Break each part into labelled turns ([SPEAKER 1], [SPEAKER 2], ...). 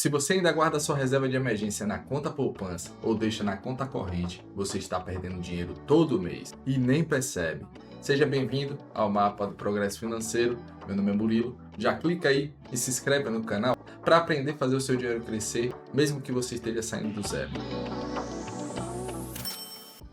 [SPEAKER 1] Se você ainda guarda sua reserva de emergência na conta poupança ou deixa na conta corrente, você está perdendo dinheiro todo mês e nem percebe. Seja bem-vindo ao Mapa do Progresso Financeiro. Meu nome é Murilo. Já clica aí e se inscreve no canal para aprender a fazer o seu dinheiro crescer, mesmo que você esteja saindo do zero.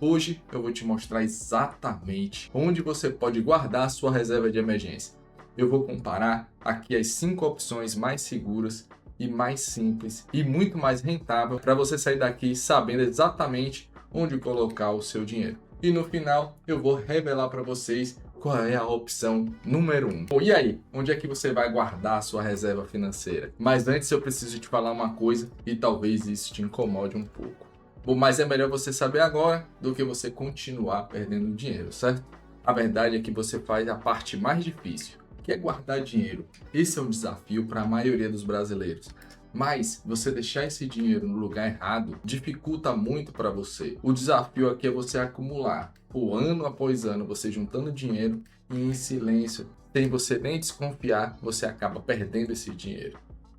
[SPEAKER 1] Hoje eu vou te mostrar exatamente onde você pode guardar a sua reserva de emergência. Eu vou comparar aqui as 5 opções mais seguras e mais simples e muito mais rentável para você sair daqui sabendo exatamente onde colocar o seu dinheiro. E no final eu vou revelar para vocês qual é a opção número 1. Bom, e aí? Onde é que você vai guardar a sua reserva financeira? Mas antes eu preciso te falar uma coisa e talvez isso te incomode um pouco. Bom, mas é melhor você saber agora do que você continuar perdendo dinheiro, certo? A verdade é que você faz a parte mais difícil, que é guardar dinheiro. Esse é um desafio para a maioria dos brasileiros. Mas você deixar esse dinheiro no lugar errado dificulta muito para você. O desafio aqui é você acumular, ano após ano, você juntando dinheiro e em silêncio, sem você nem desconfiar, você acaba perdendo esse dinheiro.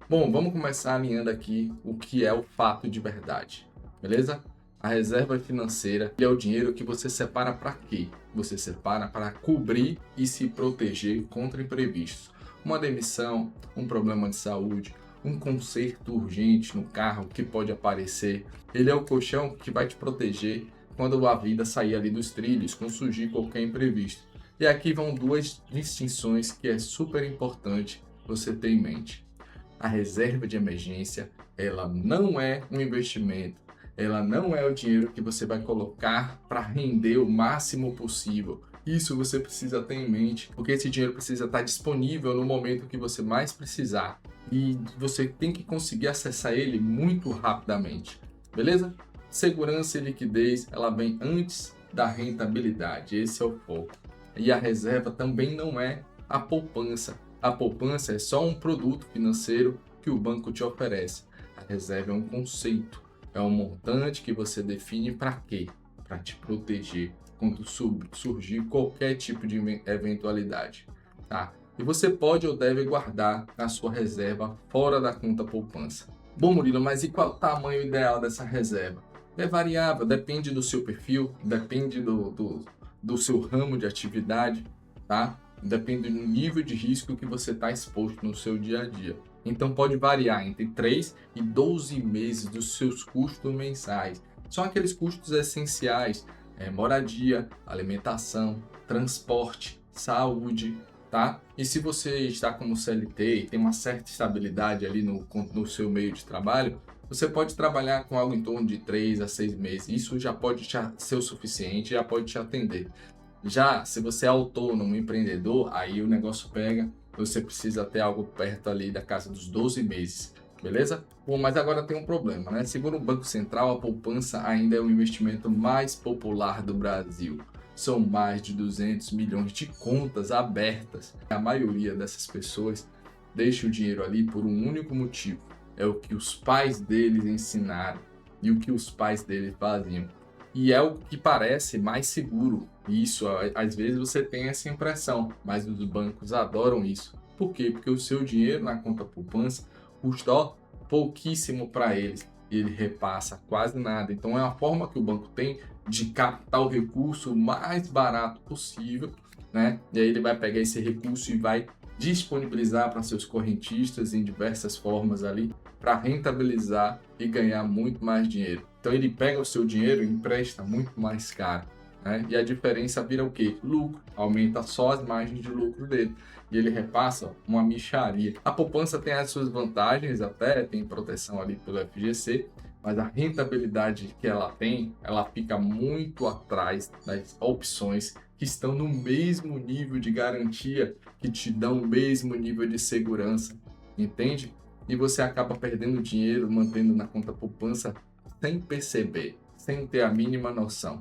[SPEAKER 1] Bom, vamos começar alinhando aqui o que é o fato de verdade. Beleza? A reserva financeira é o dinheiro que você separa para quê? Você separa para cobrir e se proteger contra imprevistos. Uma demissão, um problema de saúde, um conserto urgente no carro que pode aparecer. Ele é o colchão que vai te proteger quando a vida sair ali dos trilhos, quando surgir qualquer imprevisto. E aqui vão duas distinções que é super importante você ter em mente. A reserva de emergência, ela não é um investimento. Ela não é o dinheiro que você vai colocar para render o máximo possível. Isso você precisa ter em mente, porque esse dinheiro precisa estar disponível no momento que você mais precisar. E você tem que conseguir acessar ele muito rapidamente. Beleza? Segurança e liquidez, ela vem antes da rentabilidade. Esse é o foco. E a reserva também não é a poupança. A poupança é só um produto financeiro que o banco te oferece. A reserva é um conceito. É um montante que você define para quê? Para te proteger quando surgir qualquer tipo de eventualidade, tá? E você pode ou deve guardar a sua reserva fora da conta poupança. Bom, Murilo, mas e qual o tamanho ideal dessa reserva? É variável, depende do seu perfil, depende do seu ramo de atividade, tá? Depende do nível de risco que você está exposto no seu dia a dia. Então pode variar entre 3 e 12 meses dos seus custos mensais. São aqueles custos essenciais, moradia, alimentação, transporte, saúde, tá? E se você está como CLT e tem uma certa estabilidade ali no seu meio de trabalho, você pode trabalhar com algo em torno de 3 a 6 meses. Isso já pode ser o suficiente, já pode te atender. Já se você é autônomo, empreendedor, aí o negócio pega, você precisa ter algo perto ali da casa dos 12 meses, beleza? Bom, mas agora tem um problema, né? Segundo o Banco Central, a poupança ainda é o investimento mais popular do Brasil. São mais de 200 milhões de contas abertas. A maioria dessas pessoas deixa o dinheiro ali por um único motivo. É o que os pais deles ensinaram e o que os pais deles faziam. E é o que parece mais seguro. Isso, às vezes você tem essa impressão, mas os bancos adoram isso. Por quê? Porque o seu dinheiro na conta poupança custa pouquíssimo para eles e ele repassa quase nada. Então é a forma que o banco tem de captar o recurso mais barato possível, né? E aí ele vai pegar esse recurso e vai disponibilizar para seus correntistas em diversas formas ali para rentabilizar e ganhar muito mais dinheiro. Então ele pega o seu dinheiro e empresta muito mais caro, né? E a diferença vira o quê? Lucro. Aumenta só as margens de lucro dele. E ele repassa uma mixaria. A poupança tem as suas vantagens até, tem proteção ali pelo FGC, mas a rentabilidade que ela tem, ela fica muito atrás das opções que estão no mesmo nível de garantia, que te dão o mesmo nível de segurança, entende? E você acaba perdendo dinheiro mantendo na conta poupança sem perceber, sem ter a mínima noção,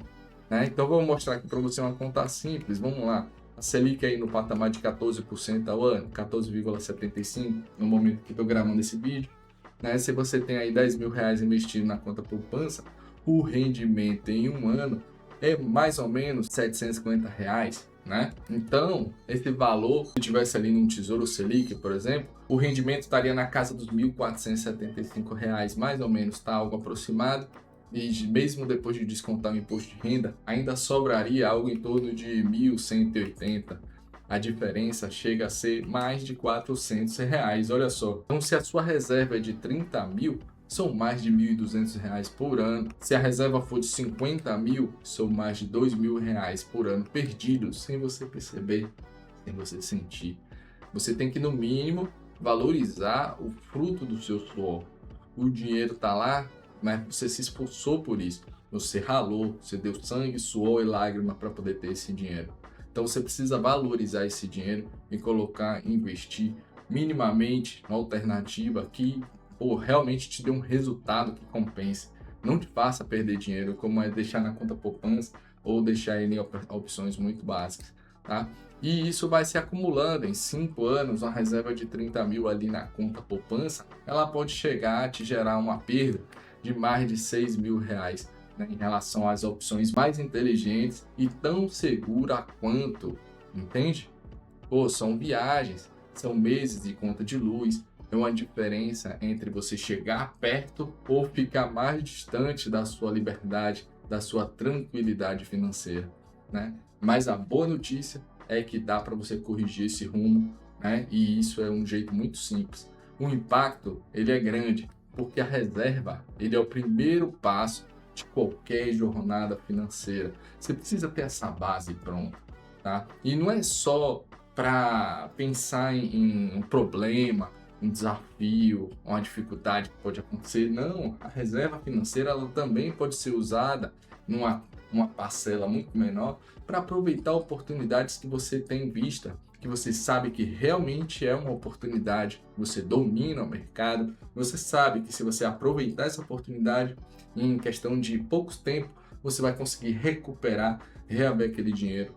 [SPEAKER 1] né? Então vou mostrar aqui para você uma conta simples, vamos lá. A Selic aí no patamar de 14% ao ano, 14,75% no momento que estou gravando esse vídeo, né? Se você tem aí 10 mil reais investido na conta poupança, o rendimento em um ano é mais ou menos R$ 750. né? Então, esse valor, se tivesse ali num Tesouro Selic, por exemplo, o rendimento estaria na casa dos R$ 1.475, mais ou menos, tá? Algo aproximado. E mesmo depois de descontar o imposto de renda, ainda sobraria algo em torno de 1.180. A diferença chega a ser mais de R$ 400, olha só. Então, se a sua reserva é de 30 mil, são mais de R$ 1.200 por ano. Se a reserva for de 50 mil, são mais de R$ 2.000 por ano perdidos, sem você perceber, sem você sentir. Você tem que, no mínimo, valorizar o fruto do seu suor. O dinheiro está lá, mas você se esforçou por isso. Você ralou, você deu sangue, suor e lágrima para poder ter esse dinheiro. Então você precisa valorizar esse dinheiro e colocar, investir minimamente na alternativa que realmente te dê um resultado que compense. Não te faça perder dinheiro, como é deixar na conta poupança ou deixar em opções muito básicas, tá? E isso vai se acumulando em 5 anos, uma reserva de 30 mil ali na conta poupança, ela pode chegar a te gerar uma perda de mais de R$ 6.000, né, em relação às opções mais inteligentes e tão segura quanto, entende? Pô, são viagens, são meses de conta de luz, é uma diferença entre você chegar perto ou ficar mais distante da sua liberdade, da sua tranquilidade financeira, né? Mas a boa notícia é que dá para você corrigir esse rumo, né? E isso é um jeito muito simples. O impacto, ele é grande, porque a reserva, ele é o primeiro passo de qualquer jornada financeira. Você precisa ter essa base pronta, tá? E não é só para pensar em um problema, um desafio, uma dificuldade que pode acontecer. Não, a reserva financeira ela também pode ser usada numa uma parcela muito menor para aproveitar oportunidades que você tem vista, que você sabe que realmente é uma oportunidade, você domina o mercado, você sabe que se você aproveitar essa oportunidade, em questão de pouco tempo, você vai conseguir recuperar, reaver aquele dinheiro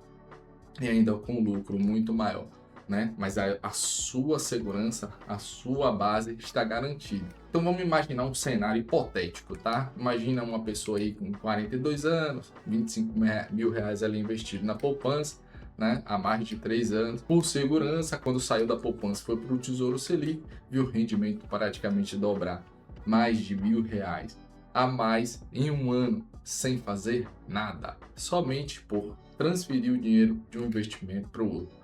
[SPEAKER 1] e ainda com lucro muito maior, né? Mas a sua segurança, a sua base está garantida. Então vamos imaginar um cenário hipotético, tá? Imagina uma pessoa aí com 42 anos, R$ 25.000 ali investido na poupança, né? Há mais de 3 anos. Por segurança, quando saiu da poupança foi para o Tesouro Selic, viu o rendimento praticamente dobrar, mais de R$ 1.000 a mais em um ano, sem fazer nada, somente por transferir o dinheiro de um investimento para o outro.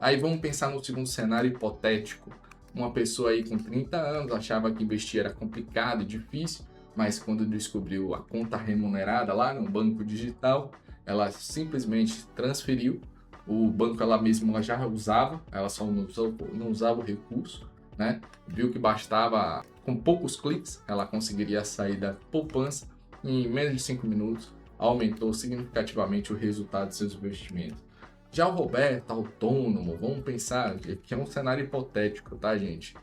[SPEAKER 1] Aí vamos pensar no segundo cenário hipotético. Uma pessoa aí com 30 anos achava que investir era complicado e difícil, mas quando descobriu a conta remunerada lá no banco digital, ela simplesmente transferiu. O banco ela mesma ela já usava, ela só não usava o recurso, né? Viu que bastava, com poucos cliques, ela conseguiria sair da poupança em menos de 5 minutos, aumentou significativamente o resultado de seus investimentos. Já o Roberto, autônomo, vamos pensar que é um cenário hipotético, tá, gente?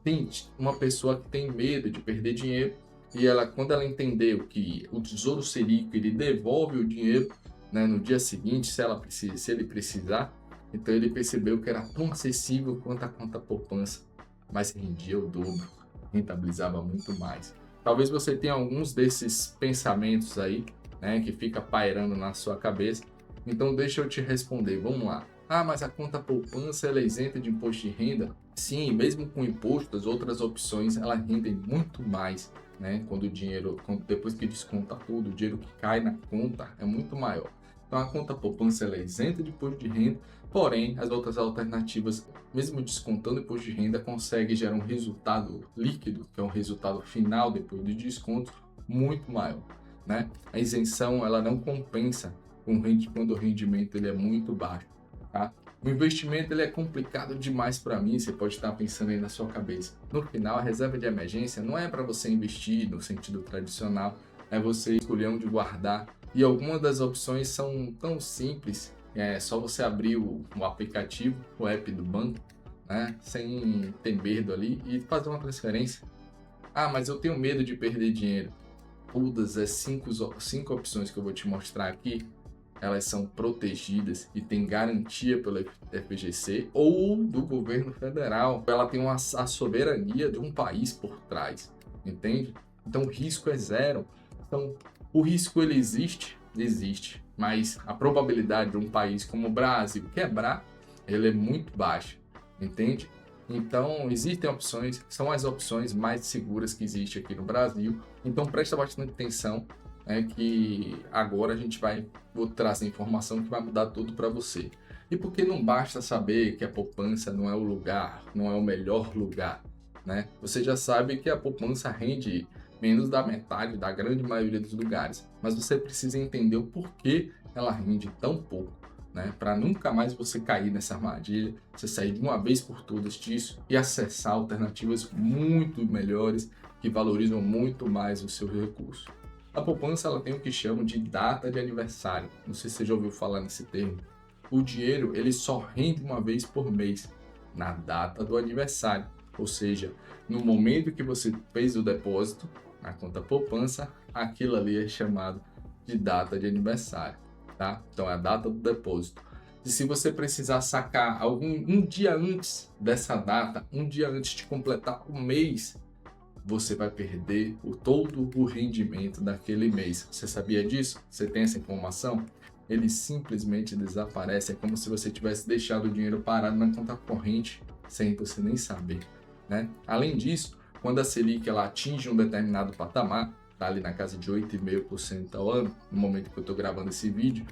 [SPEAKER 1] Tem uma pessoa que tem medo de perder dinheiro e ela, quando ela entendeu que o Tesouro Selic ele devolve o dinheiro, né, no dia seguinte, se ele precisar, então ele percebeu que era tão acessível quanto a conta poupança, mas rendia o dobro, rentabilizava muito mais. Talvez você tenha alguns desses pensamentos aí, né, que fica pairando na sua cabeça. Então deixa eu te responder, vamos lá. Ah, mas a conta poupança ela é isenta de imposto de renda? Sim, mesmo com imposto, as outras opções elas rendem muito mais, né? Quando o dinheiro, depois que desconta tudo, o dinheiro que cai na conta é muito maior. Então a conta poupança ela é isenta de imposto de renda, porém as outras alternativas, mesmo descontando imposto de renda, conseguem gerar um resultado líquido, que é um resultado final depois do desconto, muito maior, né? A isenção ela não compensa quando o rendimento ele é muito baixo, tá? O investimento ele é complicado demais para mim, você pode estar pensando aí na sua cabeça. No final, a reserva de emergência não é para você investir no sentido tradicional, é você escolher onde guardar. E algumas das opções são tão simples, é só você abrir o aplicativo, o app do banco, né? Sem ter medo ali e fazer uma transferência. Ah, mas eu tenho medo de perder dinheiro. Todas as cinco opções que eu vou te mostrar aqui, elas são protegidas e têm garantia pelo FGC ou do governo federal. Ela tem a soberania de um país por trás, entende? Então o risco é zero. Então o risco ele existe, mas a probabilidade de um país como o Brasil quebrar, ele é muito baixa, entende? Então, existem opções, são as opções mais seguras que existem aqui no Brasil. Então, presta bastante atenção, né, que agora vou trazer informação que vai mudar tudo para você. E porque não basta saber que a poupança não é o lugar, não é o melhor lugar, né? Você já sabe que a poupança rende menos da metade da grande maioria dos lugares, mas você precisa entender o porquê ela rende tão pouco, né? Para nunca mais você cair nessa armadilha, você sair de uma vez por todas disso e acessar alternativas muito melhores que valorizam muito mais o seu recurso. A poupança ela tem o que chamam de data de aniversário. Não sei se você já ouviu falar nesse termo. O dinheiro ele só rende uma vez por mês, na data do aniversário. Ou seja, no momento que você fez o depósito na conta poupança, aquilo ali é chamado de data de aniversário, tá? Então é a data do depósito. E se você precisar sacar um dia antes dessa data, um dia antes de completar o mês, você vai perder todo o rendimento daquele mês. Você sabia disso? Você tem essa informação? Ele simplesmente desaparece. É como se você tivesse deixado o dinheiro parado na conta corrente sem você nem saber, né? Além disso, quando a Selic ela atinge um determinado patamar, está ali na casa de 8,5% ao ano, no momento que eu estou gravando esse vídeo,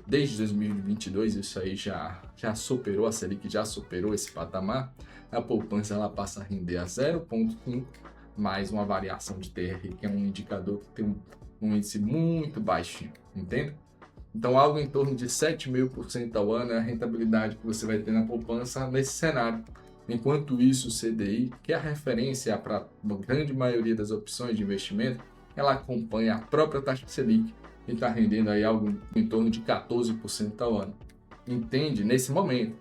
[SPEAKER 1] desde 2022 isso aí já superou, a Selic já superou esse patamar, a poupança ela passa a render a 0,5 mais uma variação de TR, que é um indicador que tem um índice muito baixinho, entende? Então, algo em torno de 7,5% ao ano é a rentabilidade que você vai ter na poupança nesse cenário. Enquanto isso, o CDI, que é a referência para a grande maioria das opções de investimento, ela acompanha a própria taxa Selic e está rendendo aí algo em torno de 14% ao ano. Entende? Nesse momento,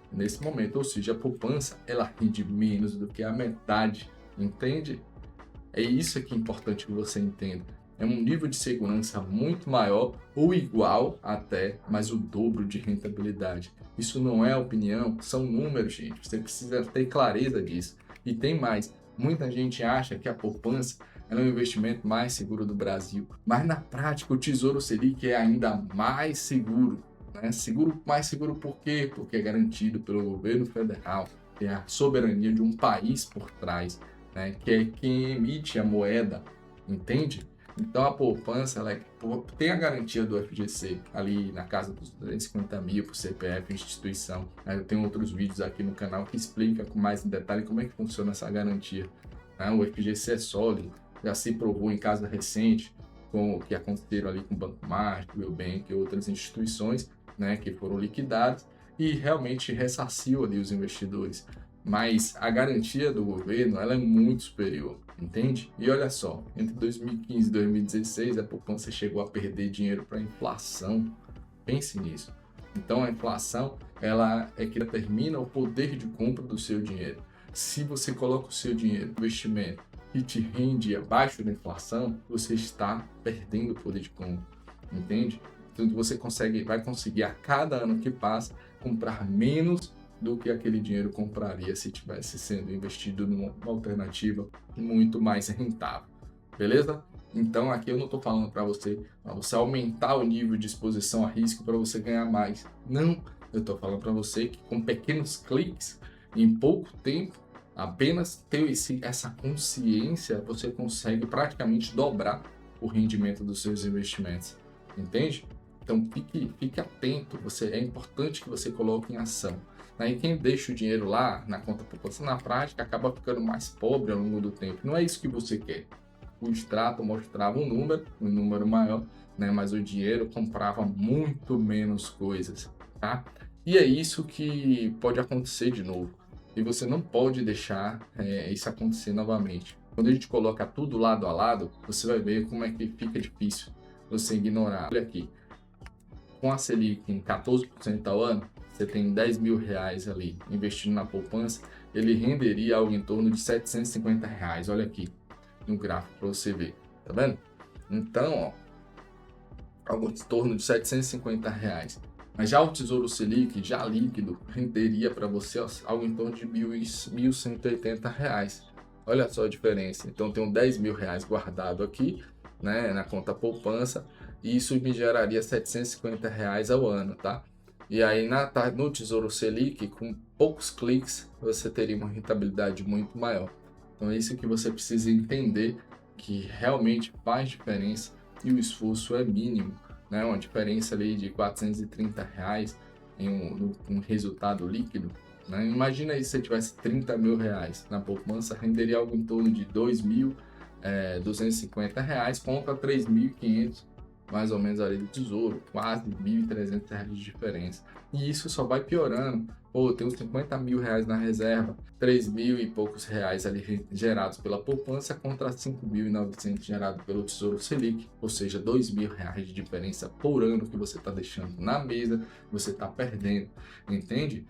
[SPEAKER 1] ou seja, a poupança ela rende menos do que a metade, entende? É isso que é importante que você entenda. É um nível de segurança muito maior ou igual até, mas o dobro de rentabilidade. Isso não é opinião, são números, gente. Você precisa ter clareza disso. E tem mais. Muita gente acha que a poupança é o investimento mais seguro do Brasil. Mas na prática, o Tesouro Selic é ainda mais seguro. Né? Mais seguro por quê? Porque é garantido pelo governo federal. Tem a soberania de um país por trás, né? Que é quem emite a moeda. Entende? Então a poupança tem a garantia do FGC ali na casa dos 250 mil por CPF, instituição. Eu tenho outros vídeos aqui no canal que explicam com mais em detalhe como é que funciona essa garantia. O FGC é sólido, já se provou em casos recentes, com o que aconteceram ali com o Banco Mágico, o Eubank e outras instituições, né, que foram liquidadas e realmente ressarciu ali os investidores. Mas a garantia do governo ela é muito superior, entende? E olha só, entre 2015 e 2016 a poupança chegou a perder dinheiro para a inflação. Pense nisso. Então a inflação ela é que determina o poder de compra do seu dinheiro. Se você coloca o seu dinheiro no investimento e te rende abaixo da inflação, você está perdendo o poder de compra, entende? Então você vai conseguir a cada ano que passa comprar menos do que aquele dinheiro compraria se tivesse sendo investido numa alternativa muito mais rentável, beleza? Então aqui eu não estou falando para você aumentar o nível de exposição a risco para você ganhar mais, não, eu estou falando para você que com pequenos cliques, em pouco tempo, apenas ter essa consciência, você consegue praticamente dobrar o rendimento dos seus investimentos, entende? Então fique atento, é importante que você coloque em ação. E quem deixa o dinheiro lá na conta poupança, na prática, acaba ficando mais pobre ao longo do tempo. Não é isso que você quer. O extrato mostrava um número maior, né? Mas o dinheiro comprava muito menos coisas, tá? E é isso que pode acontecer de novo. E você não pode deixar isso acontecer novamente. Quando a gente coloca tudo lado a lado, você vai ver como é que fica difícil você ignorar. Olha aqui, com a Selic em 14% ao ano, você tem 10 mil reais ali investindo na poupança, ele renderia algo em torno de 750 reais. Olha aqui no gráfico para você ver, tá vendo? Então, algo em torno de 750 reais. Mas já o Tesouro Selic, já líquido, renderia para você algo em torno de 1.180 reais. Olha só a diferença. Então, eu tenho 10 mil reais guardado aqui, né, na conta poupança, e isso me geraria R$ 750 ao ano, tá? E aí no Tesouro Selic, com poucos cliques, você teria uma rentabilidade muito maior. Então é isso que você precisa entender, que realmente faz diferença e o esforço é mínimo, né? Uma diferença ali de R$ 430 em um resultado líquido, né? Imagina aí se você tivesse R$ 30.000 na poupança, renderia algo em torno de R$ 2.250 contra R$ 3.500 mais ou menos ali do Tesouro, quase R$ 1.300 de diferença. E isso só vai piorando. Pô, eu tenho R$ 50.000 na reserva, 3.000 e poucos reais ali gerados pela poupança contra 5.900 gerados pelo Tesouro Selic, ou seja, R$ 2.000 de diferença por ano que você está deixando na mesa, você está perdendo, entende?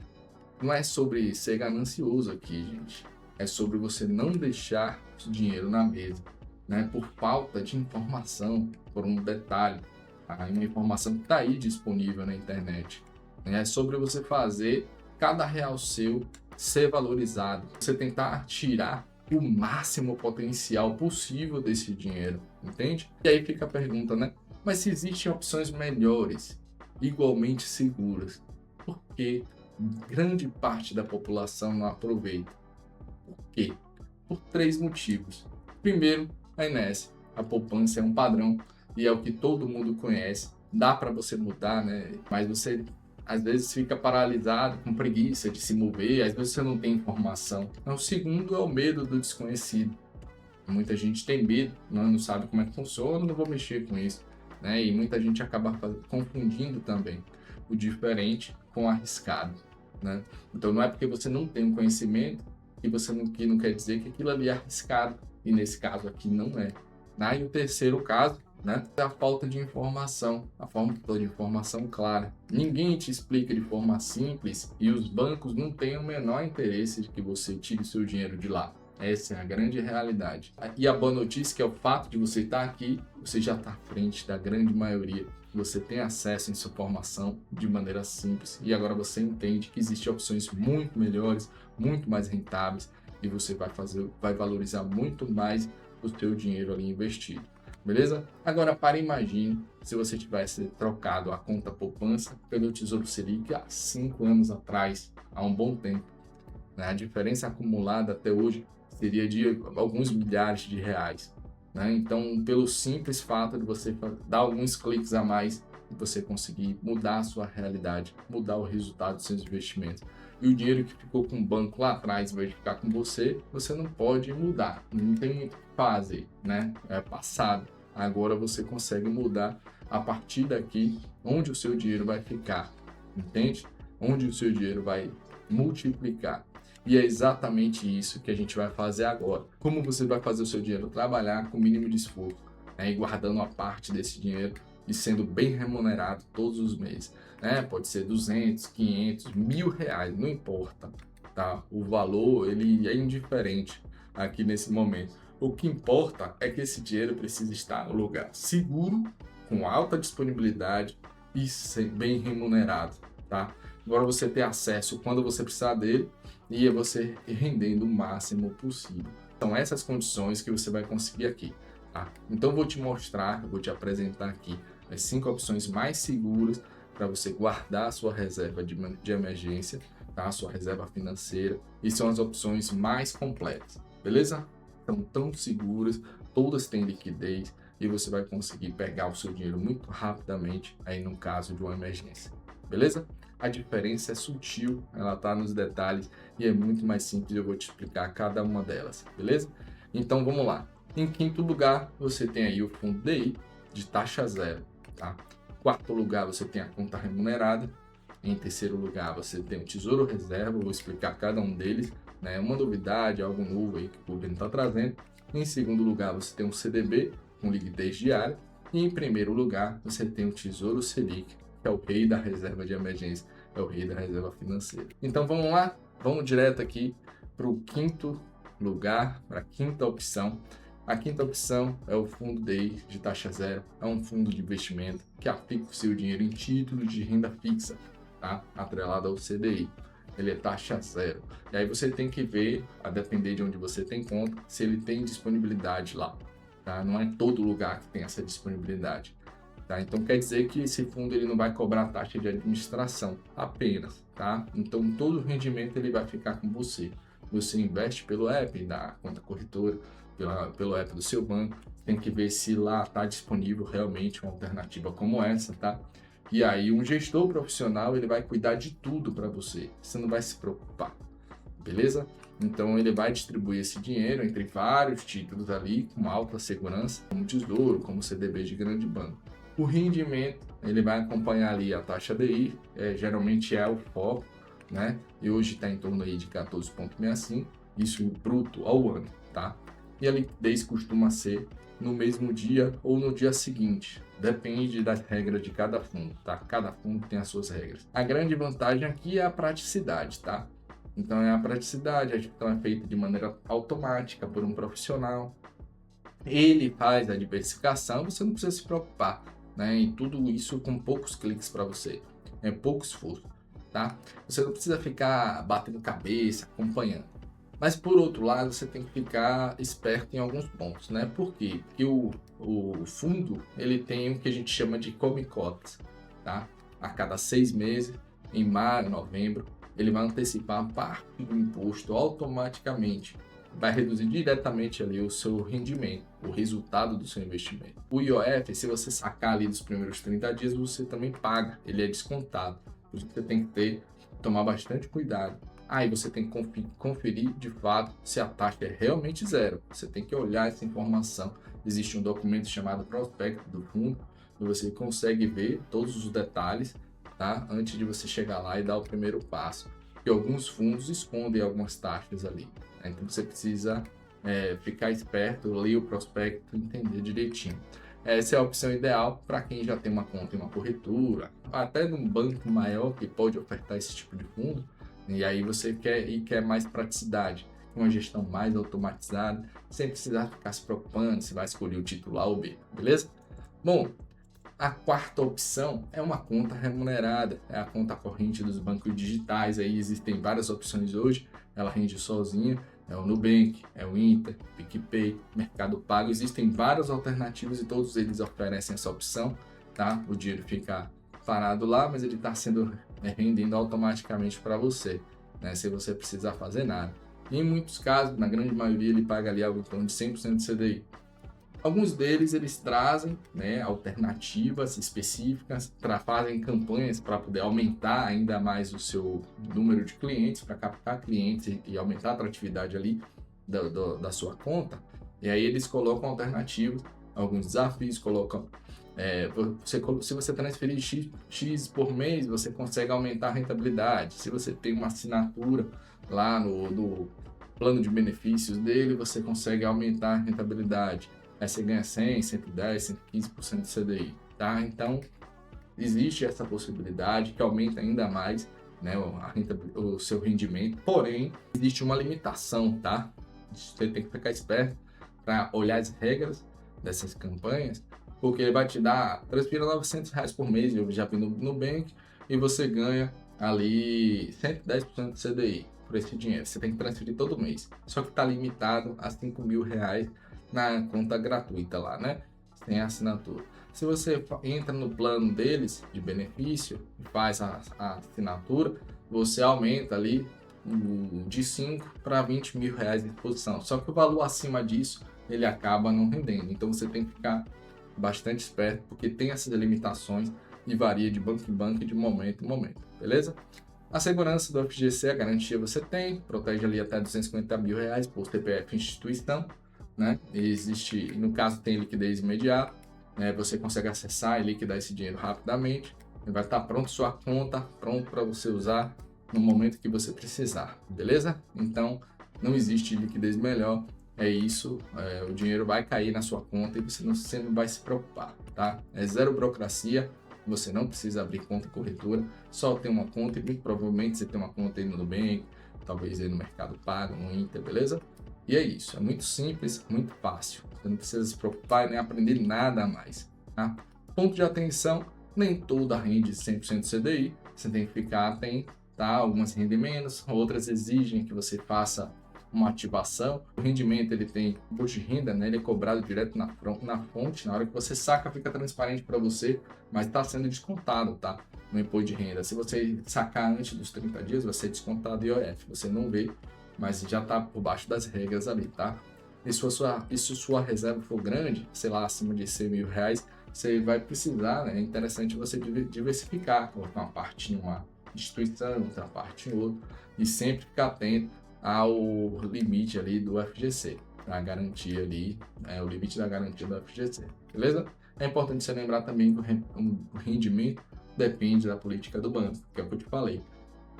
[SPEAKER 1] Não é sobre ser ganancioso aqui, gente. É sobre você não deixar o dinheiro na mesa, né? Por falta de informação, por um detalhe. Uma informação que está aí disponível na internet. É sobre você fazer cada real seu ser valorizado. Você tentar tirar o máximo potencial possível desse dinheiro, entende? E aí fica a pergunta, né? Mas se existem opções melhores, igualmente seguras, por que grande parte da população não aproveita? Por quê? Por 3 motivos. Primeiro, a inércia. A poupança é um padrão e é o que todo mundo conhece. Dá para você mudar, né? Mas você às vezes fica paralisado, com preguiça de se mover, às vezes você não tem informação. Então, o segundo é o medo do desconhecido. Muita gente tem medo, não sabe como é que funciona, não vou mexer com isso, né? E muita gente acaba confundindo também o diferente com o arriscado, né? Então não é porque você não tem um conhecimento que não quer dizer que aquilo ali é arriscado, e nesse caso aqui não é. E o terceiro caso, né, é a falta de informação, a falta de informação clara. Ninguém te explica de forma simples e os bancos não têm o menor interesse de que você tire seu dinheiro de lá. Essa é a grande realidade. E a boa notícia é que é o fato de você estar aqui, você já está à frente da grande maioria. Você tem acesso a essa informação de maneira simples e agora você entende que existem opções muito melhores, muito mais rentáveis e você vai valorizar muito mais o seu dinheiro ali investido. Beleza? Agora imagine se você tivesse trocado a conta poupança pelo Tesouro Selic há 5 anos atrás, há um bom tempo. A diferença acumulada até hoje seria de alguns milhares de reais, né? Então, pelo simples fato de você dar alguns cliques a mais, você conseguir mudar a sua realidade, mudar o resultado dos seus investimentos. E o dinheiro que ficou com o banco lá atrás, vai ficar com você, você não pode mudar, não tem muito o que fazer, né? É passado. Agora você consegue mudar a partir daqui onde o seu dinheiro vai ficar, entende? Onde o seu dinheiro vai multiplicar. E é exatamente isso que a gente vai fazer agora. Como você vai fazer o seu dinheiro trabalhar com o mínimo de esforço, né? E guardando uma parte desse dinheiro e sendo bem remunerado todos os meses, né? Pode ser 200, 500, R$ 1.000, não importa, tá? O valor, ele é indiferente aqui nesse momento. O que importa é que esse dinheiro precisa estar no lugar seguro, com alta disponibilidade e ser bem remunerado, tá? Agora você ter acesso quando você precisar dele e é você rendendo o máximo possível. São essas condições que você vai conseguir aqui, tá? Então vou te mostrar, vou te apresentar aqui as 5 opções mais seguras para você guardar a sua reserva de emergência, tá? A sua reserva financeira, e são as opções mais completas, beleza? São tão seguras, todas têm liquidez e você vai conseguir pegar o seu dinheiro muito rapidamente aí no caso de uma emergência, beleza? A diferença é sutil, ela está nos detalhes e é muito mais simples, eu vou te explicar cada uma delas, beleza? Então vamos lá. Em quinto lugar, você tem aí o fundo DI de taxa zero, tá? Em quarto lugar, você tem a conta remunerada. Em terceiro lugar, você tem o Tesouro Reserva, vou explicar cada um deles, né? Uma novidade, algo novo aí que o governo está trazendo. Em segundo lugar, você tem o CDB com liquidez diária. E em primeiro lugar, você tem o Tesouro Selic, que é o rei da reserva de emergência, é o rei da reserva financeira. Então vamos lá, vamos direto aqui para o quinto lugar, para a quinta opção. A quinta opção é o fundo DI de taxa zero, é um fundo de investimento que aplica o seu dinheiro em títulos de renda fixa, tá? Atrelado ao CDI. Ele é taxa zero. E aí você tem que ver, a depender de onde você tem conta, se ele tem disponibilidade lá, tá? Não é todo lugar que tem essa disponibilidade. tá? Então quer dizer que esse fundo ele não vai cobrar taxa de administração apenas, tá? Então todo o rendimento ele vai ficar com você. Você investe pelo app da conta corretora, pelo app do seu banco, tem que ver se lá está disponível realmente uma alternativa como essa, tá? E aí um gestor profissional ele vai cuidar de tudo para você, você não vai se preocupar, beleza? Então ele vai distribuir esse dinheiro entre vários títulos ali com alta segurança, como Tesouro, como CDB de grande banco. O rendimento ele vai acompanhar ali a taxa DI, geralmente é o foco, né? E hoje está em torno aí de 14,65, isso bruto ao ano, tá? E a liquidez costuma ser no mesmo dia ou no dia seguinte. Depende das regras de cada fundo, tá? Cada fundo tem as suas regras. A grande vantagem aqui é a praticidade, tá? Então é a praticidade, a gestão é feita de maneira automática por um profissional. Ele faz a diversificação, você não precisa se preocupar, né? E tudo isso com poucos cliques para você, é pouco esforço, tá? Você não precisa ficar batendo cabeça, acompanhando. Mas por outro lado, você tem que ficar esperto em alguns pontos, né? Por quê? Porque o fundo, ele tem o que a gente chama de come-cotas, tá? A cada 6 meses, em maio, novembro, ele vai antecipar parte do imposto automaticamente. Vai reduzir diretamente ali o seu rendimento, o resultado do seu investimento. O IOF, se você sacar ali dos primeiros 30 dias, você também paga, ele é descontado. Por isso que você tem que tomar bastante cuidado. Aí você tem que conferir de fato se a taxa é realmente zero. Você tem que olhar essa informação. Existe um documento chamado prospecto do fundo, e você consegue ver todos os detalhes, tá? Antes de você chegar lá e dar o primeiro passo. Porque alguns fundos escondem algumas taxas ali, né? Então você precisa ficar esperto, ler o prospecto, entender direitinho. Essa é a opção ideal para quem já tem uma conta em uma corretora, até num banco maior que pode ofertar esse tipo de fundo. E aí você quer mais praticidade, uma gestão mais automatizada, sem precisar ficar se preocupando se vai escolher o título A ou B, beleza? Bom, a quarta opção é uma conta remunerada, é a conta corrente dos bancos digitais. Aí existem várias opções hoje, ela rende sozinha, é o Nubank, é o Inter, PicPay, Mercado Pago, existem várias alternativas e todos eles oferecem essa opção, tá? O dinheiro fica parado lá, mas ele está sendo rendendo automaticamente para você, né? Sem você precisar fazer nada. E em muitos casos, na grande maioria, ele paga ali algo em torno de 100% de CDI. Alguns deles eles trazem, né, alternativas específicas, fazem campanhas para poder aumentar ainda mais o seu número de clientes, para captar clientes e aumentar a atratividade ali da sua conta. E aí eles colocam alternativas, alguns desafios, colocam se você transferir X por mês, você consegue aumentar a rentabilidade. Se você tem uma assinatura lá no plano de benefícios dele, você consegue aumentar a rentabilidade. Aí você ganha 100, 110, 115% de CDI, tá? Então, existe essa possibilidade que aumenta ainda mais, né, o seu rendimento. Porém, existe uma limitação, tá? Você tem que ficar esperto para olhar as regras dessas campanhas, porque ele vai te dar, transfira R$900 por mês, eu já vi no Nubank, e você ganha ali 110% de CDI por esse dinheiro. Você tem que transferir todo mês, só que está limitado a R$5.000 na conta gratuita lá, né? Sem assinatura. Se você entra no plano deles de benefício e faz a assinatura, você aumenta ali de 5 para R$20.000 de exposição. Só que o valor acima disso ele acaba não rendendo. Então você tem que ficar bastante esperto, porque tem essas limitações e varia de banco em banco e de momento em momento, beleza? A segurança do FGC, a garantia você tem, protege ali até R$250.000 por CPF instituição, né? Existe, no caso tem liquidez imediata, né? Você consegue acessar e liquidar esse dinheiro rapidamente, e vai estar pronto sua conta, pronto para você usar no momento que você precisar, beleza? Então não existe liquidez melhor. É isso, o dinheiro vai cair na sua conta e você não vai se preocupar, tá? É zero burocracia, você não precisa abrir conta em corretora, só tem uma conta e muito provavelmente você tem uma conta aí no Nubank, talvez aí no Mercado Pago, no Inter, beleza? E é isso, é muito simples, muito fácil, você não precisa se preocupar nem aprender nada a mais, tá? Ponto de atenção, nem toda rende 100% CDI, você tem que ficar atento, tá? Algumas rendem menos, outras exigem que você faça uma ativação. O rendimento, ele tem imposto de renda, né? Ele é cobrado direto na fonte. Na hora que você saca, fica transparente para você, mas está sendo descontado, tá? No imposto de renda. Se você sacar antes dos 30 dias, vai ser descontado IOF. Você não vê, mas já está por baixo das regras ali, tá? E se sua reserva for grande, sei lá, acima de R$100.000, você vai precisar, né? É interessante você diversificar, colocar uma parte em uma instituição, outra parte em outra, e sempre ficar atento ao limite ali do FGC, para garantir ali, o limite da garantia do FGC, beleza? É importante você lembrar também que o rendimento depende da política do banco, que é o que eu te falei.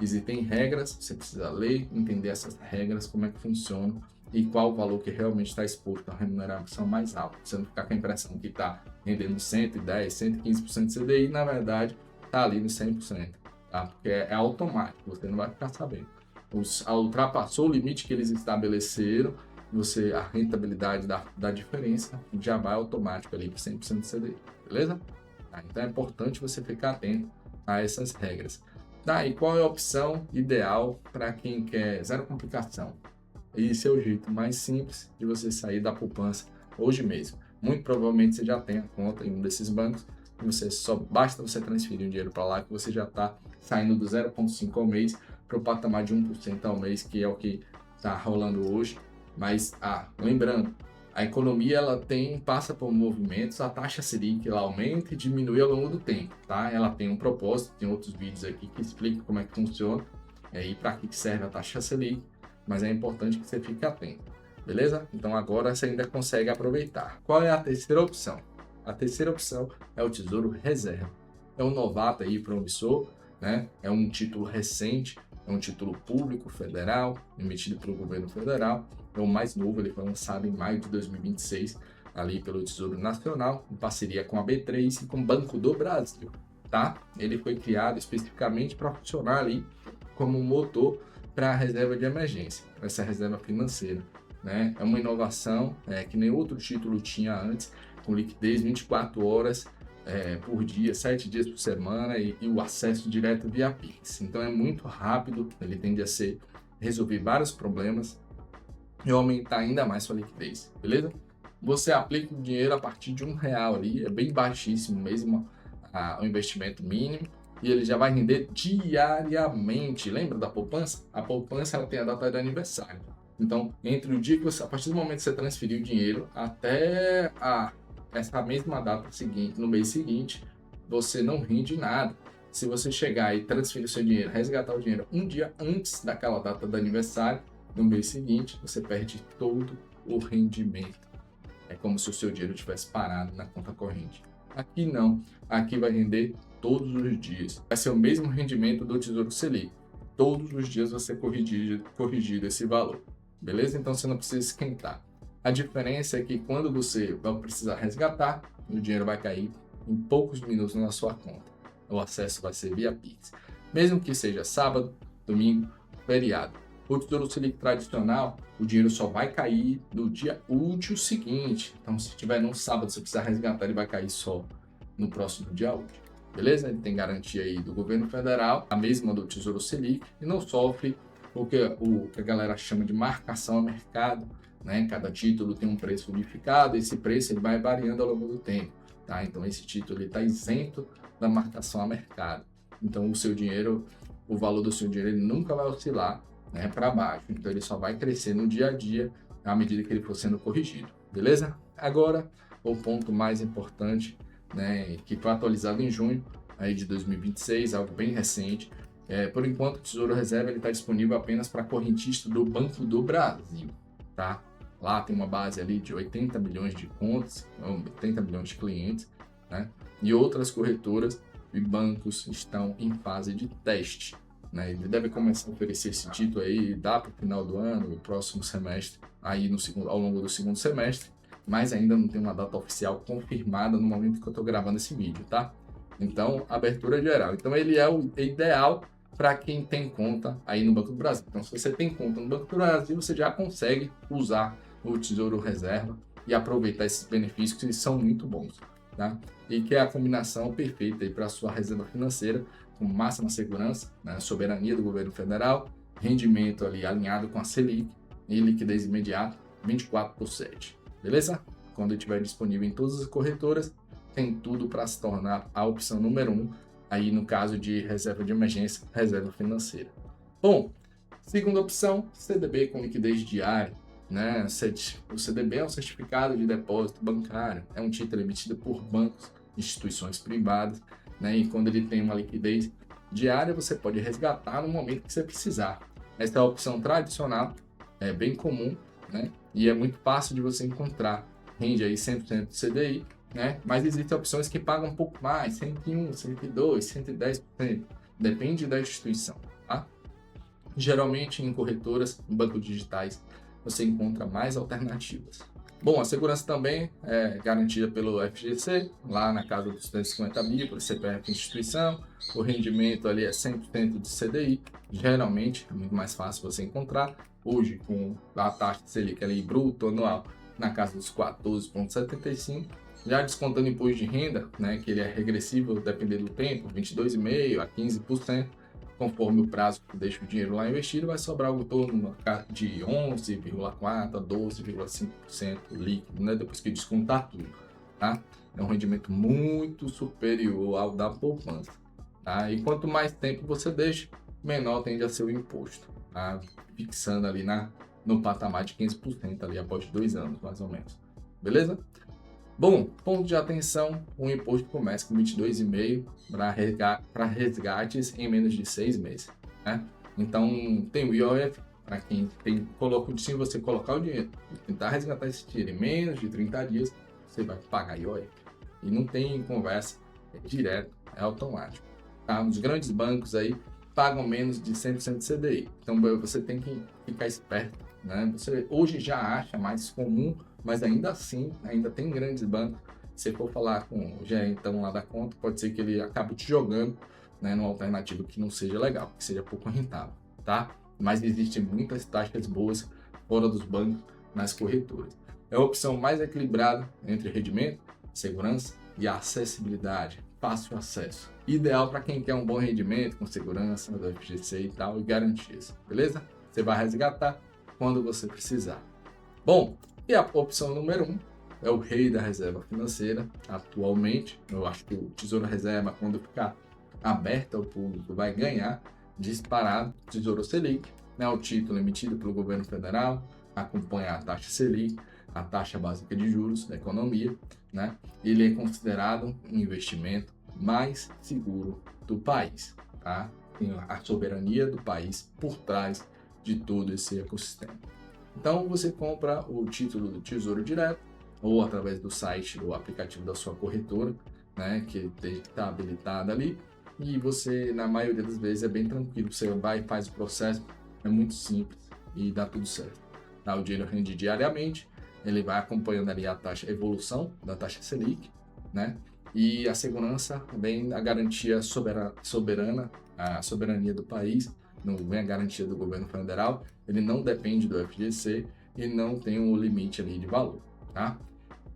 [SPEAKER 1] Existem regras, você precisa ler, entender essas regras, como é que funcionam e qual o valor que realmente está exposto à remuneração mais alta. Você não ficar com a impressão que está rendendo 110, 115% de CDI, na verdade está ali no 100%, tá? Porque é automático, você não vai ficar sabendo. Ultrapassou o limite que eles estabeleceram, a rentabilidade da diferença já vai automático ali para 100% de CDI, beleza? Tá? Então é importante você ficar atento a essas regras. Tá, e qual é a opção ideal para quem quer zero complicação? Esse é o jeito mais simples de você sair da poupança hoje mesmo. Muito provavelmente você já tem a conta em um desses bancos e basta você transferir o dinheiro para lá que você já está saindo do 0,5 ao mês para o patamar de 1% ao mês, que é o que está rolando hoje. Mas, lembrando, a economia ela passa por movimentos, a taxa Selic ela aumenta e diminui ao longo do tempo, tá? Ela tem um propósito, tem outros vídeos aqui que explicam como é que funciona e para que serve a taxa Selic, mas é importante que você fique atento, beleza? Então agora você ainda consegue aproveitar. Qual é a terceira opção? A terceira opção é o Tesouro Reserva. É um novato aí promissor, né? É um título recente, é um título público federal, emitido pelo governo federal. É o mais novo, ele foi lançado em maio de 2026, ali pelo Tesouro Nacional, em parceria com a B3 e com o Banco do Brasil, tá? Ele foi criado especificamente para funcionar ali como um motor para a reserva de emergência, essa reserva financeira, né? É uma inovação que nem outro título tinha antes, com liquidez 24 horas por dia, 7 dias por semana e o acesso direto via Pix. Então é muito rápido, ele tende a resolver vários problemas e aumentar ainda mais sua liquidez, beleza? Você aplica o dinheiro a partir de R$1 ali, é bem baixíssimo mesmo o investimento mínimo, e ele já vai render diariamente. Lembra da poupança? A poupança ela tem a data de aniversário. Então, entre o dia que a partir do momento que você transferir o dinheiro até essa mesma data seguinte, no mês seguinte, você não rende nada. Se você chegar e transferir o seu dinheiro, resgatar o dinheiro um dia antes daquela data do aniversário, no mês seguinte, você perde todo o rendimento. É como se o seu dinheiro tivesse parado na conta corrente. Aqui não. Aqui vai render todos os dias. Vai ser o mesmo rendimento do Tesouro Selic. Todos os dias vai ser corrigido esse valor. Beleza? Então você não precisa esquentar. A diferença é que quando você vai precisar resgatar, o dinheiro vai cair em poucos minutos na sua conta. O acesso vai ser via Pix. Mesmo que seja sábado, domingo, feriado. O Tesouro Selic tradicional, o dinheiro só vai cair no dia útil seguinte. Então, se tiver no sábado, você precisar resgatar, ele vai cair só no próximo dia útil. Beleza? Ele tem garantia aí do governo federal, a mesma do Tesouro Selic, e não sofre o que a galera chama de marcação a mercado, né? Cada título tem um preço unificado, esse preço ele vai variando ao longo do tempo, tá? Então, esse título está isento da marcação a mercado. Então, o valor do seu dinheiro ele nunca vai oscilar, né, para baixo. Então, ele só vai crescer no dia a dia à medida que ele for sendo corrigido. Beleza? Agora, o ponto mais importante, né, que foi atualizado em junho aí de 2026, algo bem recente. Por enquanto, o Tesouro Reserva está disponível apenas para correntista do Banco do Brasil, tá? Lá tem uma base ali de 80 milhões de contas, 80 milhões de clientes, né? E outras corretoras e bancos estão em fase de teste, né? Ele deve começar a oferecer esse título aí dá para o final do ano, o próximo semestre, aí ao longo do segundo semestre, mas ainda não tem uma data oficial confirmada no momento que eu estou gravando esse vídeo, tá? Então, abertura geral. Então, ele é o ideal para quem tem conta aí no Banco do Brasil. Então, se você tem conta no Banco do Brasil, você já consegue usar o Tesouro Reserva e aproveitar esses benefícios que são muito bons, tá? E que é a combinação perfeita para a sua reserva financeira, com máxima segurança, né, soberania do governo federal, rendimento ali alinhado com a Selic e liquidez imediata 24/7, beleza? Quando estiver disponível em todas as corretoras, tem tudo para se tornar a opção número 1, aí no caso de reserva de emergência, reserva financeira. Bom, segunda opção, CDB com liquidez diária, né? O CDB é um certificado de depósito bancário, é um título emitido por bancos, instituições privadas, né? E quando ele tem uma liquidez diária, você pode resgatar no momento que você precisar. Essa é a opção tradicional, é bem comum, né? E é muito fácil de você encontrar. Rende aí 100% do CDI, né? Mas existem opções que pagam um pouco mais, 101, 102, 110%. Depende da instituição, tá? Geralmente em corretoras, em bancos digitais, você encontra mais alternativas. Bom, a segurança também é garantida pelo FGC, lá na casa dos 250 mil, por CPF instituição. O rendimento ali é 100% de CDI. Geralmente é muito mais fácil você encontrar. Hoje, com a taxa de Selic ali bruto anual na casa dos 14,75, já descontando imposto de renda, né, que ele é regressivo dependendo do tempo, 22,5% a 15%. Conforme o prazo que deixa o dinheiro lá investido, vai sobrar algo em torno de 11,4% a 12,5% líquido, né? Depois que descontar tudo, tá? É um rendimento muito superior ao da poupança, tá? E quanto mais tempo você deixa, menor tende a ser o imposto, tá? Fixando ali no patamar de 15% ali após 2 anos, mais ou menos. Beleza? Bom, ponto de atenção, o imposto começa com 22,5% para resgates em menos de 6 meses, né? Então, tem o IOF, para quem se você colocar o dinheiro e tentar resgatar esse dinheiro em menos de 30 dias, você vai pagar IOF. E não tem conversa, é direto, é automático. Tá? Os grandes bancos aí pagam menos de 100% de CDI, então você tem que ficar esperto, né? Você hoje já acha mais comum, mas ainda assim, ainda tem grandes bancos. Se for falar com o gerentão lá da conta, pode ser que ele acabe te jogando, né, numa alternativa que não seja legal, que seja pouco rentável, tá? Mas existem muitas taxas boas fora dos bancos nas corretoras. É a opção mais equilibrada entre rendimento, segurança e acessibilidade, fácil acesso. Ideal para quem quer um bom rendimento com segurança do FGC e tal, e garantias, beleza? Você vai resgatar quando você precisar. Bom, e a opção número 1 é o rei da reserva financeira. Atualmente, eu acho que o Tesouro Reserva, quando ficar aberto ao público, vai ganhar disparado o Tesouro Selic, né? O título emitido pelo governo federal, acompanha a taxa Selic, a taxa básica de juros da economia, né? Ele é considerado um investimento mais seguro do país, tá? Tem a soberania do país por trás de todo esse ecossistema. Então você compra o título do Tesouro Direto ou através do site ou aplicativo da sua corretora, né, que está habilitada ali, e você, na maioria das vezes, é bem tranquilo. Você vai e faz o processo, é muito simples e dá tudo certo. Tá? O dinheiro rende diariamente, ele vai acompanhando ali a evolução da taxa Selic, né? E a segurança, também a garantia soberana, a soberania do país, não vem a garantia do governo federal, ele não depende do FGC e não tem um limite ali de valor, tá?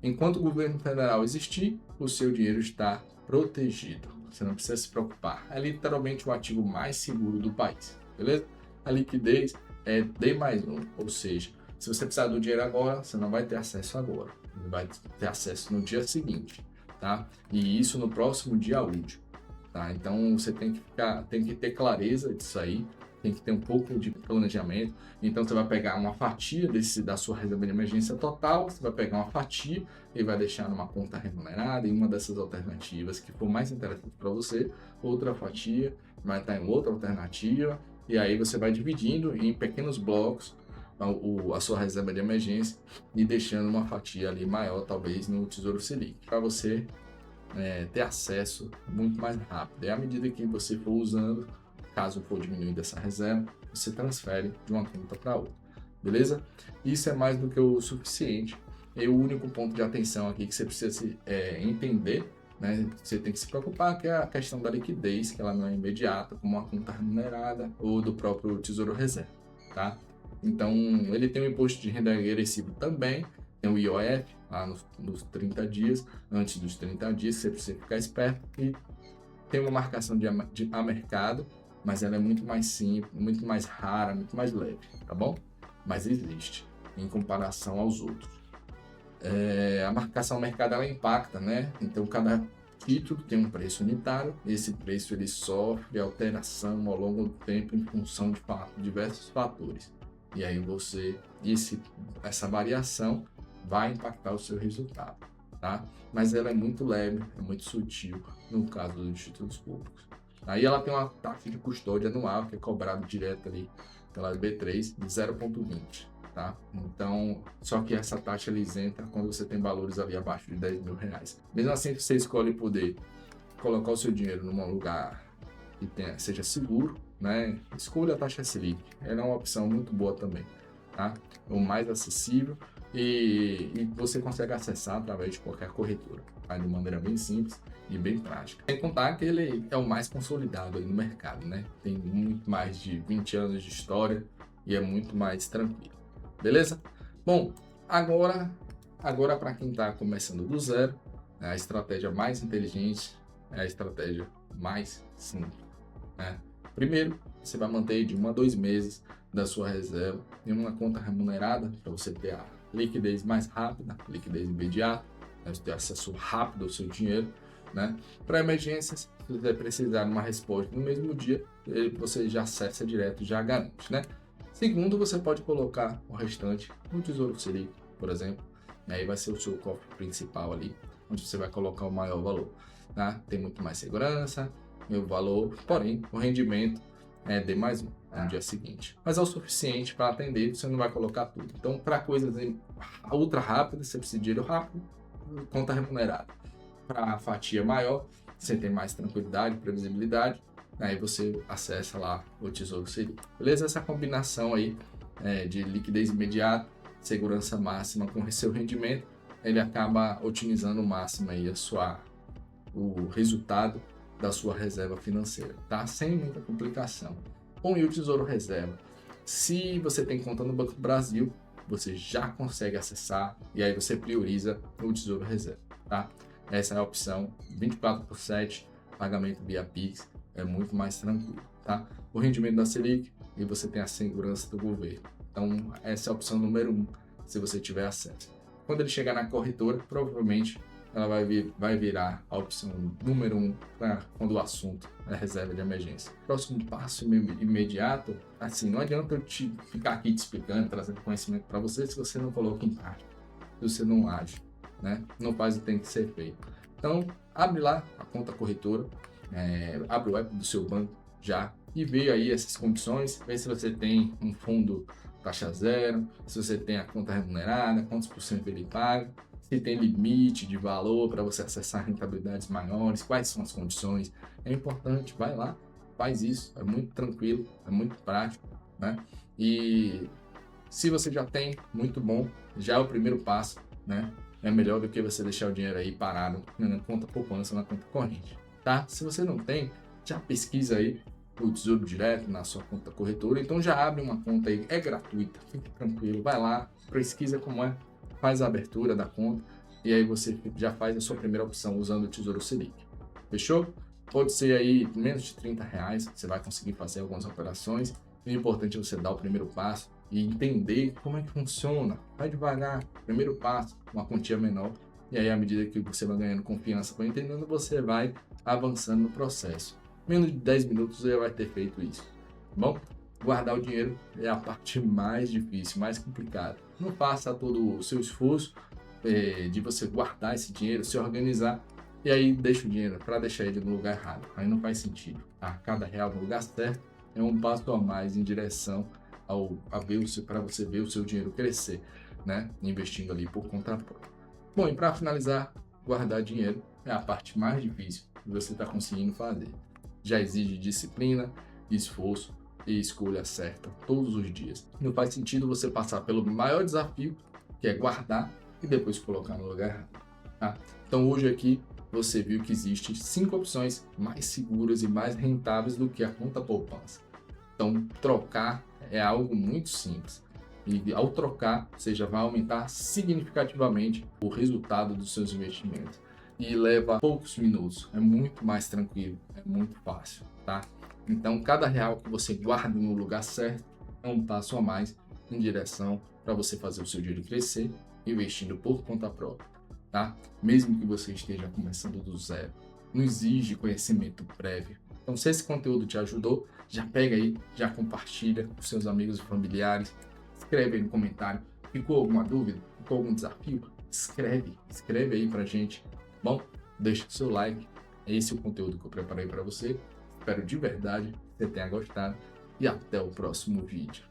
[SPEAKER 1] Enquanto o governo federal existir, o seu dinheiro está protegido. Você não precisa se preocupar. É literalmente o ativo mais seguro do país, beleza? A liquidez é D+1, ou seja, se você precisar do dinheiro agora, você não vai ter acesso agora. Você vai ter acesso no dia seguinte, tá? E isso no próximo dia útil, tá? Então você tem que ter clareza disso aí, tem que ter um pouco de planejamento. Então você vai pegar uma fatia da sua reserva de emergência total, você vai pegar uma fatia e vai deixar numa conta remunerada em uma dessas alternativas que for mais interessante para você, outra fatia vai estar em outra alternativa, e aí você vai dividindo em pequenos blocos a sua reserva de emergência e deixando uma fatia ali maior, talvez no Tesouro Selic, para você ter acesso muito mais rápido. E à medida que você for usando, caso for diminuindo essa reserva, você transfere de uma conta para outra, beleza? Isso é mais do que o suficiente. E o único ponto de atenção aqui que você precisa entender, né? Você tem que se preocupar que é a questão da liquidez, que ela não é imediata, como uma conta remunerada ou do próprio Tesouro Reserva, tá? Então, ele tem um imposto de renda regressivo também, tem o IOF lá nos 30 dias, antes dos 30 dias, você precisa ficar esperto, e tem uma marcação a mercado, mas ela é muito mais simples, muito mais rara, muito mais leve, tá bom? mas existe em comparação aos outros. A marcação ao mercado ela impacta, né? Então cada título tem um preço unitário, esse preço ele sofre alteração ao longo do tempo em função de diversos fatores. E aí essa variação vai impactar o seu resultado, tá? Mas ela é muito leve, é muito sutil no caso dos títulos públicos. Aí ela tem uma taxa de custódia anual que é cobrado direto ali pela B3 de 0,20, tá? Então, só que essa taxa ela isenta quando você tem valores ali abaixo de 10 mil reais. Mesmo assim, você escolhe poder colocar o seu dinheiro num lugar que seja seguro, né? Escolha a taxa Selic, ela é uma opção muito boa também, tá? O mais acessível e você consegue acessar através de qualquer corretora, tá? De maneira bem simples e bem prática. Sem contar que ele é o mais consolidado aí no mercado, né? Tem muito mais de 20 anos de história e é muito mais tranquilo. Beleza? Bom, agora para quem está começando do zero, a estratégia mais inteligente é a estratégia mais simples, né? Primeiro, você vai manter de 1 a 2 meses da sua reserva em uma conta remunerada para você ter a liquidez mais rápida, liquidez imediata, né? Você ter acesso rápido ao seu dinheiro, né? Para emergências, se você precisar de uma resposta no mesmo dia, você já acessa direto, já garante, né? Segundo, você pode colocar o restante no Tesouro Selic, por exemplo. E aí vai ser o seu cofre principal ali, onde você vai colocar o maior valor, tá? Tem muito mais segurança, meu valor, porém, o rendimento é D mais 1 no dia seguinte. Mas é o suficiente para atender, você não vai colocar tudo. Então, para coisas ultra rápidas, você precisa de dinheiro rápido, conta remunerada. Para a fatia maior, você tem mais tranquilidade, previsibilidade, aí você acessa lá o Tesouro Selic. Beleza? Essa combinação aí de liquidez imediata, segurança máxima com seu rendimento, ele acaba otimizando o máximo aí o resultado da sua reserva financeira, tá? Sem muita complicação. Com o Tesouro Reserva, se você tem conta no Banco do Brasil, você já consegue acessar e aí você prioriza o Tesouro Reserva, tá? Essa é a opção 24/7, pagamento via Pix, é muito mais tranquilo, tá? O rendimento da Selic e você tem a segurança do governo. Então, essa é a opção número 1, se você tiver acesso. Quando ele chegar na corretora, provavelmente ela vai virar a opção número 1 quando o assunto é reserva de emergência. Próximo passo imediato, assim, não adianta eu ficar aqui te explicando, trazendo conhecimento para você se você não coloca em prática, se você não age, né? Não faz o que tem que ser feito. Então, abre lá a conta corretora, abre o app do seu banco já e vê aí essas condições, vê se você tem um fundo taxa zero, se você tem a conta remunerada, quantos por cento ele paga, se tem limite de valor para você acessar rentabilidades maiores, quais são as condições. É importante, vai lá, faz isso, é muito tranquilo, é muito prático, né? E se você já tem, muito bom, já é o primeiro passo, né? É melhor do que você deixar o dinheiro aí parado na conta poupança, na conta corrente, tá? Se você não tem, já pesquisa aí o Tesouro Direto na sua conta corretora, então já abre uma conta aí, é gratuita, fique tranquilo, vai lá, pesquisa como é, faz a abertura da conta e aí você já faz a sua primeira opção usando o Tesouro Selic. Fechou? Pode ser aí menos de R$30, você vai conseguir fazer algumas operações. O importante é você dar o primeiro passo e entender como é que funciona. Vai devagar, primeiro passo, uma quantia menor. E aí, à medida que você vai ganhando confiança, vai entendendo, você vai avançando no processo. Menos de 10 minutos você já vai ter feito isso. Bom, guardar o dinheiro é a parte mais difícil, mais complicada. Não faça todo o seu esforço de você guardar esse dinheiro, se organizar e aí deixa o dinheiro para deixar ele no lugar errado. Aí não faz sentido. Tá? Cada real no lugar certo é um passo a mais em direção para você ver o seu dinheiro crescer, né? Investindo ali por conta própria. Bom, e para finalizar, guardar dinheiro é a parte mais difícil que você está conseguindo fazer. Já exige disciplina, esforço e escolha certa todos os dias. Não faz sentido você passar pelo maior desafio, que é guardar e depois colocar no lugar errado. Tá? Então hoje aqui você viu que existem 5 opções mais seguras e mais rentáveis do que a conta poupança. Então trocar é algo muito simples. E ao trocar, você já vai aumentar significativamente o resultado dos seus investimentos. E leva poucos minutos, é muito mais tranquilo, é muito fácil, tá? Então, cada real que você guarda no lugar certo é um passo a mais em direção para você fazer o seu dinheiro crescer investindo por conta própria, tá? Mesmo que você esteja começando do zero, não exige conhecimento prévio. Então, se esse conteúdo te ajudou, já pega aí, já compartilha com seus amigos e familiares, escreve aí no comentário. Ficou alguma dúvida? Ficou algum desafio? Escreve aí pra gente. Bom, deixa o seu like. Esse é o conteúdo que eu preparei para você. Espero de verdade que você tenha gostado e até o próximo vídeo.